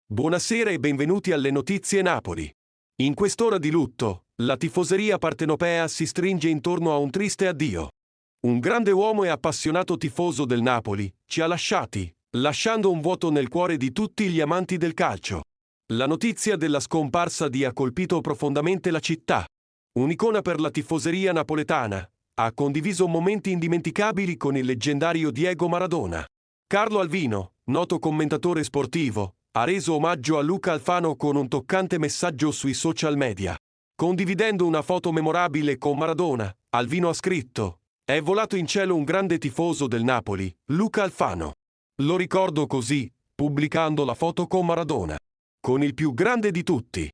Buonasera e benvenuti alle Notizie Napoli. In quest'ora di lutto, la tifoseria partenopea si stringe intorno a un triste addio. Un grande uomo e appassionato tifoso del Napoli ci ha lasciati, lasciando un vuoto nel cuore di tutti gli amanti del calcio. La notizia della scomparsa ha colpito profondamente la città. Un'icona per la tifoseria napoletana, ha condiviso momenti indimenticabili con il leggendario Diego Maradona. Carlo Alvino, noto commentatore sportivo, ha reso omaggio a Luca Alfano con un toccante messaggio sui social media. Condividendo una foto memorabile con Maradona, Alvino ha scritto: «È volato in cielo un grande tifoso del Napoli, Luca Alfano. Lo ricordo così, pubblicando la foto con Maradona. Con il più grande di tutti.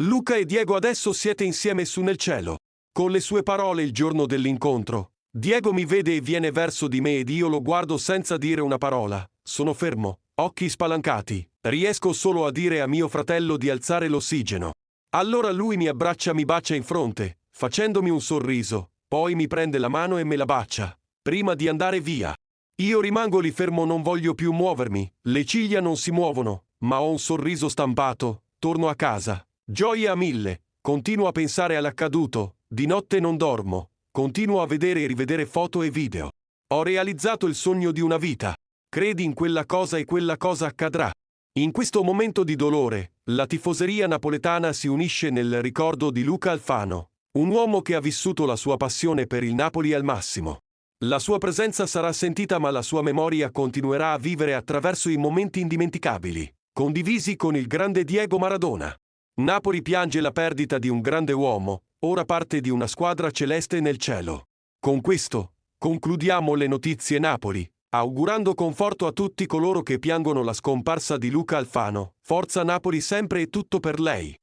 Luca e Diego adesso siete insieme su nel cielo». Con le sue parole il giorno dell'incontro, Diego mi vede e viene verso di me ed io lo guardo senza dire una parola. Sono fermo, occhi spalancati, riesco solo a dire a mio fratello di alzare l'ossigeno. Allora lui mi abbraccia, mi bacia in fronte, facendomi un sorriso, poi mi prende la mano e me la bacia, prima di andare via. Io rimango lì fermo, non voglio più muovermi, le ciglia non si muovono, ma ho un sorriso stampato, torno a casa. Gioia a mille, continuo a pensare all'accaduto, di notte non dormo, continuo a vedere e rivedere foto e video. Ho realizzato il sogno di una vita. Credi in quella cosa e quella cosa accadrà. In questo momento di dolore, la tifoseria napoletana si unisce nel ricordo di Luca Alfano, un uomo che ha vissuto la sua passione per il Napoli al massimo. La sua presenza sarà sentita, ma la sua memoria continuerà a vivere attraverso i momenti indimenticabili, condivisi con il grande Diego Maradona. Napoli piange la perdita di un grande uomo, ora parte di una squadra celeste nel cielo. Con questo, concludiamo le Notizie Napoli, augurando conforto a tutti coloro che piangono la scomparsa di Luca Alfano. Forza Napoli sempre e tutto per lei.